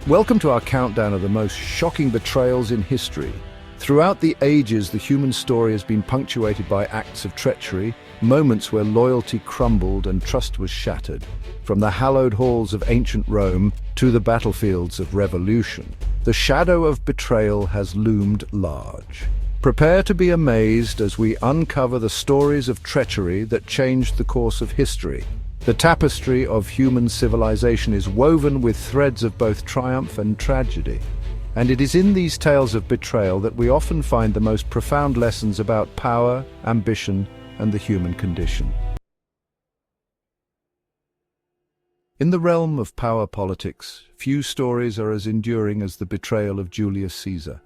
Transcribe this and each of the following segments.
Welcome to our countdown of the most shocking betrayals in history. Throughout the ages, the human story has been punctuated by acts of treachery, moments where loyalty crumbled and trust was shattered. From the hallowed halls of ancient Rome to the battlefields of revolution, the shadow of betrayal has loomed large. Prepare to be amazed as we uncover the stories of treachery that changed the course of history. The tapestry of human civilization is woven with threads of both triumph and tragedy. And it is in these tales of betrayal that we often find the most profound lessons about power, ambition, and the human condition. In the realm of power politics, few stories are as enduring as the betrayal of Julius Caesar.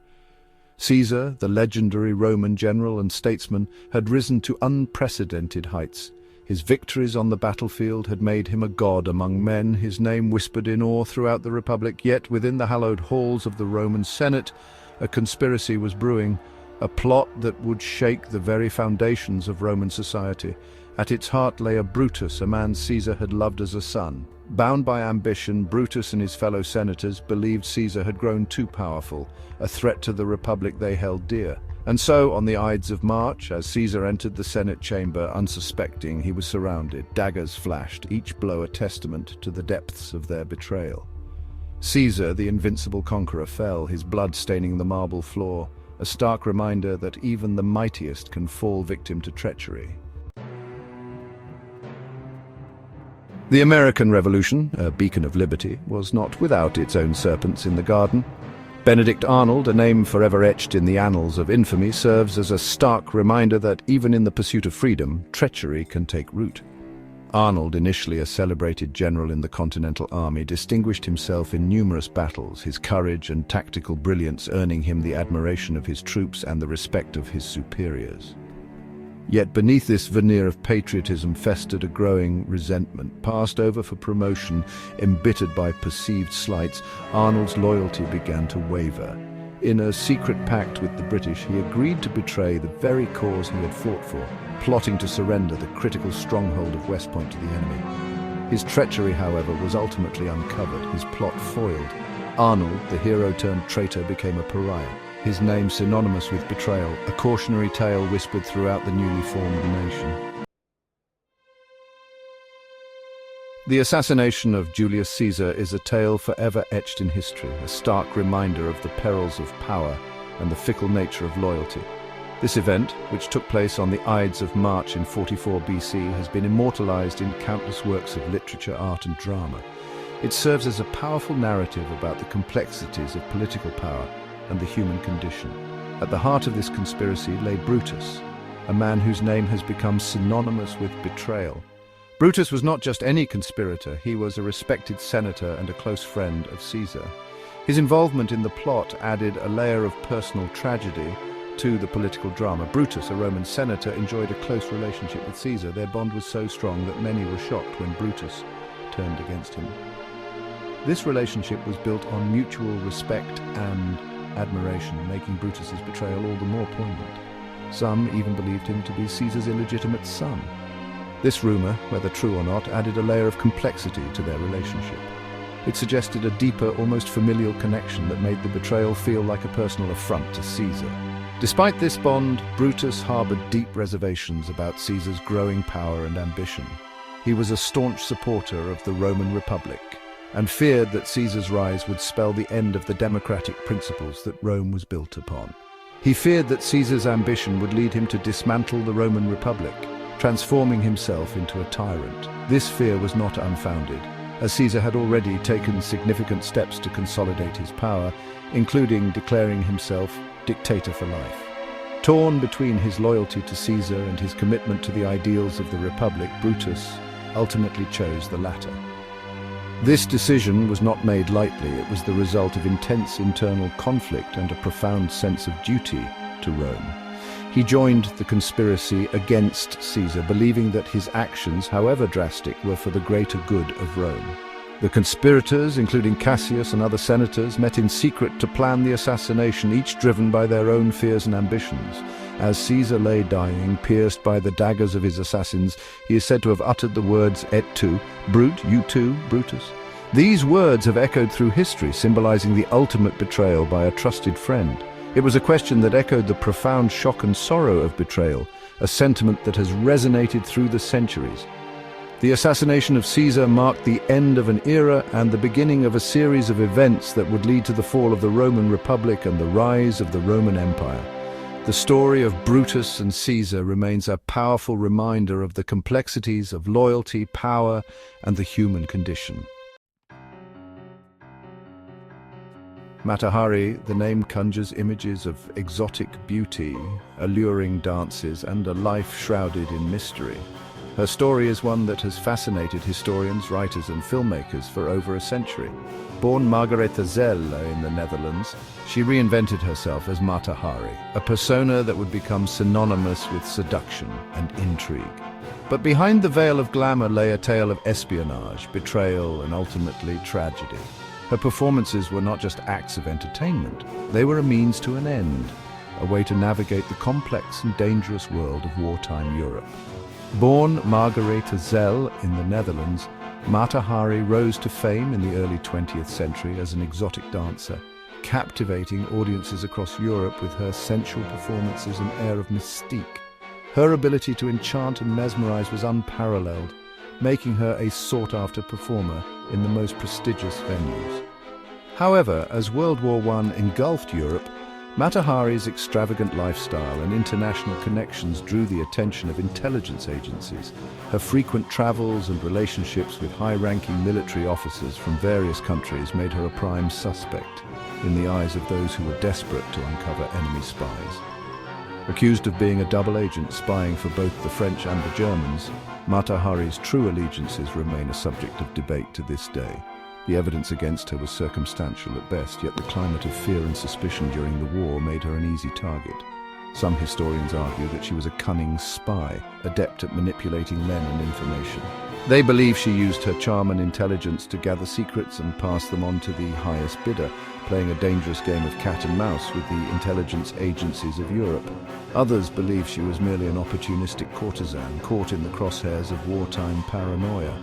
Caesar, the legendary Roman general and statesman, had risen to unprecedented heights. His victories on the battlefield had made him a god among men, his name whispered in awe throughout the Republic, yet within the hallowed halls of the Roman Senate, a conspiracy was brewing, a plot that would shake the very foundations of Roman society. At its heart lay a Brutus, a man Caesar had loved as a son. Bound by ambition, Brutus and his fellow senators believed Caesar had grown too powerful, a threat to the Republic they held dear. And so, on the Ides of March, as Caesar entered the Senate chamber, unsuspecting, he was surrounded. Daggers flashed, each blow a testament to the depths of their betrayal. Caesar, the invincible conqueror, fell, his blood staining the marble floor, a stark reminder that even the mightiest can fall victim to treachery. The American Revolution, a beacon of liberty, was not without its own serpents in the garden. Benedict Arnold, a name forever etched in the annals of infamy, serves as a stark reminder that even in the pursuit of freedom, treachery can take root. Arnold, initially a celebrated general in the Continental Army, distinguished himself in numerous battles, his courage and tactical brilliance earning him the admiration of his troops and the respect of his superiors. Yet beneath this veneer of patriotism festered a growing resentment. Passed over for promotion, embittered by perceived slights, Arnold's loyalty began to waver. In a secret pact with the British, he agreed to betray the very cause he had fought for, plotting to surrender the critical stronghold of West Point to the enemy. His treachery, however, was ultimately uncovered, his plot foiled. Arnold, the hero-turned-traitor, became a pariah, his name synonymous with betrayal, a cautionary tale whispered throughout the newly formed nation. The assassination of Julius Caesar is a tale forever etched in history, a stark reminder of the perils of power and the fickle nature of loyalty. This event, which took place on the Ides of March in 44 BC, has been immortalized in countless works of literature, art, and drama. It serves as a powerful narrative about the complexities of political power and the human condition. At the heart of this conspiracy lay Brutus, a man whose name has become synonymous with betrayal. Brutus was not just any conspirator, he was a respected senator and a close friend of Caesar. His involvement in the plot added a layer of personal tragedy to the political drama. Brutus, a Roman senator, enjoyed a close relationship with Caesar. Their bond was so strong that many were shocked when Brutus turned against him. This relationship was built on mutual respect and admiration, making Brutus's betrayal all the more poignant. Some even believed him to be Caesar's illegitimate son. This rumor, whether true or not, added a layer of complexity to their relationship. It suggested a deeper, almost familial connection that made the betrayal feel like a personal affront to Caesar. Despite this bond, Brutus harbored deep reservations about Caesar's growing power and ambition. He was a staunch supporter of the Roman Republic, and feared that Caesar's rise would spell the end of the democratic principles that Rome was built upon. He feared that Caesar's ambition would lead him to dismantle the Roman Republic, transforming himself into a tyrant. This fear was not unfounded, as Caesar had already taken significant steps to consolidate his power, including declaring himself dictator for life. Torn between his loyalty to Caesar and his commitment to the ideals of the Republic, Brutus ultimately chose the latter. This decision was not made lightly. It was the result of intense internal conflict and a profound sense of duty to Rome. He joined the conspiracy against Caesar, believing that his actions, however drastic, were for the greater good of Rome. The conspirators, including Cassius and other senators, met in secret to plan the assassination, each driven by their own fears and ambitions. As Caesar lay dying, pierced by the daggers of his assassins, he is said to have uttered the words, "Et tu, Brute, you too, Brutus?" These words have echoed through history, symbolizing the ultimate betrayal by a trusted friend. It was a question that echoed the profound shock and sorrow of betrayal, a sentiment that has resonated through the centuries. The assassination of Caesar marked the end of an era and the beginning of a series of events that would lead to the fall of the Roman Republic and the rise of the Roman Empire. The story of Brutus and Caesar remains a powerful reminder of the complexities of loyalty, power, and the human condition. Mata Hari, the name conjures images of exotic beauty, alluring dances, and a life shrouded in mystery. Her story is one that has fascinated historians, writers, and filmmakers for over a century. Born Margaretha Zelle in the Netherlands, she reinvented herself as Mata Hari, a persona that would become synonymous with seduction and intrigue. But behind the veil of glamour lay a tale of espionage, betrayal, and ultimately tragedy. Her performances were not just acts of entertainment, they were a means to an end, a way to navigate the complex and dangerous world of wartime Europe. Born Margaretha Zelle in the Netherlands, Mata Hari rose to fame in the early 20th century as an exotic dancer, captivating audiences across Europe with her sensual performances and air of mystique. Her ability to enchant and mesmerize was unparalleled, making her a sought-after performer in the most prestigious venues. However, as World War I engulfed Europe, Mata Hari's extravagant lifestyle and international connections drew the attention of intelligence agencies. Her frequent travels and relationships with high-ranking military officers from various countries made her a prime suspect in the eyes of those who were desperate to uncover enemy spies. Accused of being a double agent spying for both the French and the Germans, Mata Hari's true allegiances remain a subject of debate to this day. The evidence against her was circumstantial at best, yet the climate of fear and suspicion during the war made her an easy target. Some historians argue that she was a cunning spy, adept at manipulating men and information. They believe she used her charm and intelligence to gather secrets and pass them on to the highest bidder, playing a dangerous game of cat and mouse with the intelligence agencies of Europe. Others believe she was merely an opportunistic courtesan caught in the crosshairs of wartime paranoia.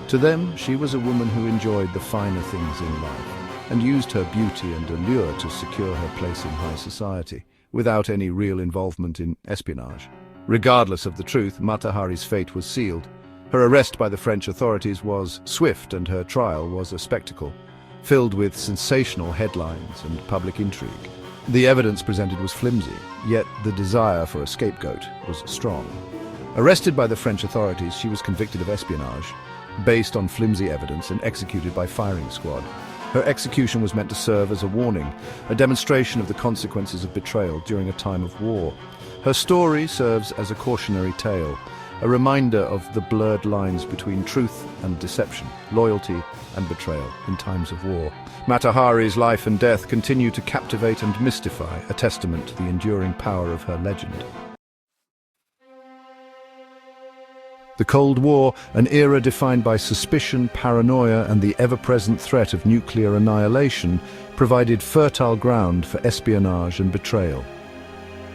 To them, she was a woman who enjoyed the finer things in life and used her beauty and allure to secure her place in high society, without any real involvement in espionage. Regardless of the truth, Mata Hari's fate was sealed. Her arrest by the French authorities was swift and her trial was a spectacle, filled with sensational headlines and public intrigue. The evidence presented was flimsy, yet the desire for a scapegoat was strong. Arrested by the French authorities, she was convicted of espionage, based on flimsy evidence and executed by firing squad. Her execution was meant to serve as a warning, a demonstration of the consequences of betrayal during a time of war. Her story serves as a cautionary tale, a reminder of the blurred lines between truth and deception, loyalty and betrayal in times of war. Mata Hari's life and death continue to captivate and mystify, a testament to the enduring power of her legend. The Cold War, an era defined by suspicion, paranoia, and the ever-present threat of nuclear annihilation, provided fertile ground for espionage and betrayal.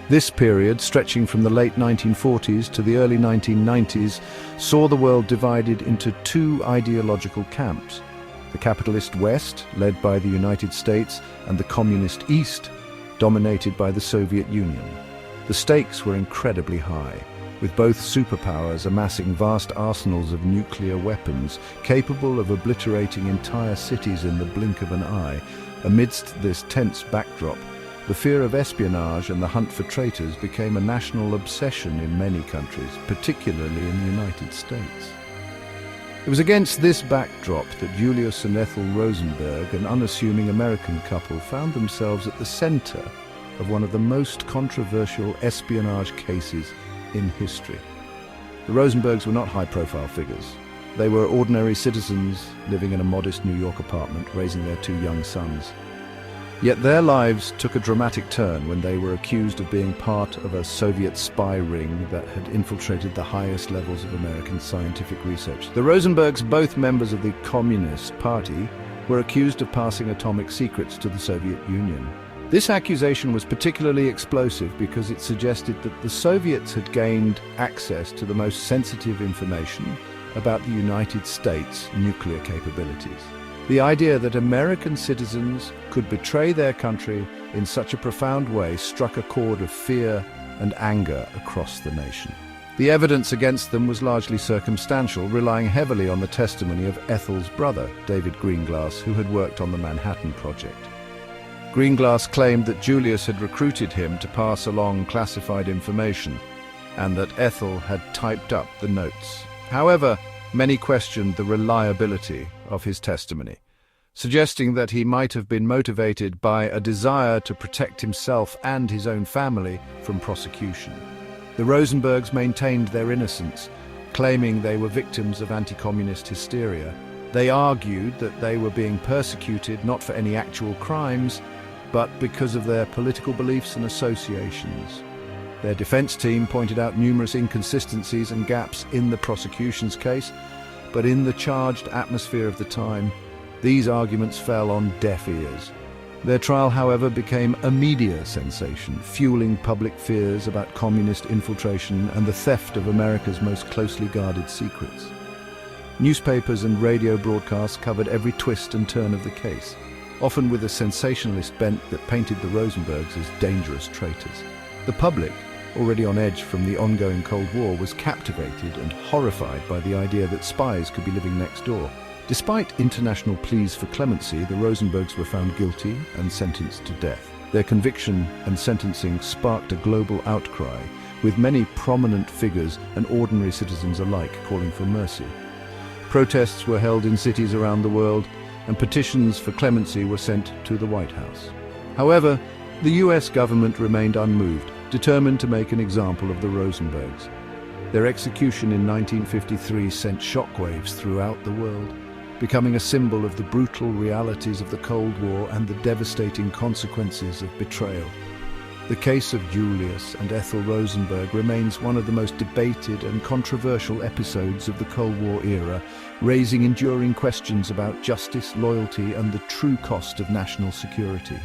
This period, stretching from the late 1940s to the early 1990s, saw the world divided into two ideological camps: the capitalist West, led by the United States, and the communist East, dominated by the Soviet Union. The stakes were incredibly high, with both superpowers amassing vast arsenals of nuclear weapons capable of obliterating entire cities in the blink of an eye. Amidst this tense backdrop, the fear of espionage and the hunt for traitors became a national obsession in many countries, particularly in the United States. It was against this backdrop that Julius and Ethel Rosenberg, an unassuming American couple, found themselves at the center of one of the most controversial espionage cases in history. The Rosenbergs were not high-profile figures. They were ordinary citizens living in a modest New York apartment, raising their two young sons. Yet their lives took a dramatic turn when they were accused of being part of a Soviet spy ring that had infiltrated the highest levels of American scientific research. The Rosenbergs, both members of the Communist Party, were accused of passing atomic secrets to the Soviet Union. This accusation was particularly explosive because it suggested that the Soviets had gained access to the most sensitive information about the United States' nuclear capabilities. The idea that American citizens could betray their country in such a profound way struck a chord of fear and anger across the nation. The evidence against them was largely circumstantial, relying heavily on the testimony of Ethel's brother, David Greenglass, who had worked on the Manhattan Project. Greenglass claimed that Julius had recruited him to pass along classified information, and that Ethel had typed up the notes. However, many questioned the reliability of his testimony, suggesting that he might have been motivated by a desire to protect himself and his own family from prosecution. The Rosenbergs maintained their innocence, claiming they were victims of anti-communist hysteria. They argued that they were being persecuted not for any actual crimes, but because of their political beliefs and associations. Their defense team pointed out numerous inconsistencies and gaps in the prosecution's case, but in the charged atmosphere of the time, these arguments fell on deaf ears. Their trial, however, became a media sensation, fueling public fears about communist infiltration and the theft of America's most closely guarded secrets. Newspapers and radio broadcasts covered every twist and turn of the case, often with a sensationalist bent that painted the Rosenbergs as dangerous traitors. The public, already on edge from the ongoing Cold War, was captivated and horrified by the idea that spies could be living next door. Despite international pleas for clemency, the Rosenbergs were found guilty and sentenced to death. Their conviction and sentencing sparked a global outcry, with many prominent figures and ordinary citizens alike calling for mercy. Protests were held in cities around the world, and petitions for clemency were sent to the White House. However, the US government remained unmoved, determined to make an example of the Rosenbergs. Their execution in 1953 sent shockwaves throughout the world, becoming a symbol of the brutal realities of the Cold War and the devastating consequences of betrayal. The case of Julius and Ethel Rosenberg remains one of the most debated and controversial episodes of the Cold War era, raising enduring questions about justice, loyalty, and the true cost of national security.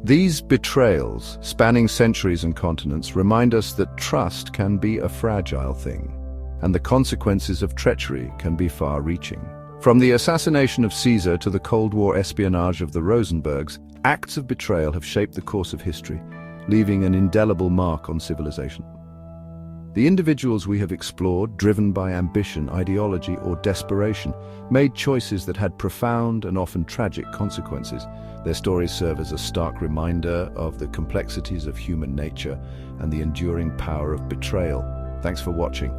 These betrayals, spanning centuries and continents, remind us that trust can be a fragile thing, and the consequences of treachery can be far-reaching. From the assassination of Caesar to the Cold War espionage of the Rosenbergs, acts of betrayal have shaped the course of history, leaving an indelible mark on civilization. The individuals we have explored, driven by ambition, ideology, or desperation, made choices that had profound and often tragic consequences. Their stories serve as a stark reminder of the complexities of human nature and the enduring power of betrayal. Thanks for watching.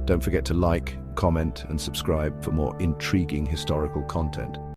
Don't forget to like, comment, and subscribe for more intriguing historical content.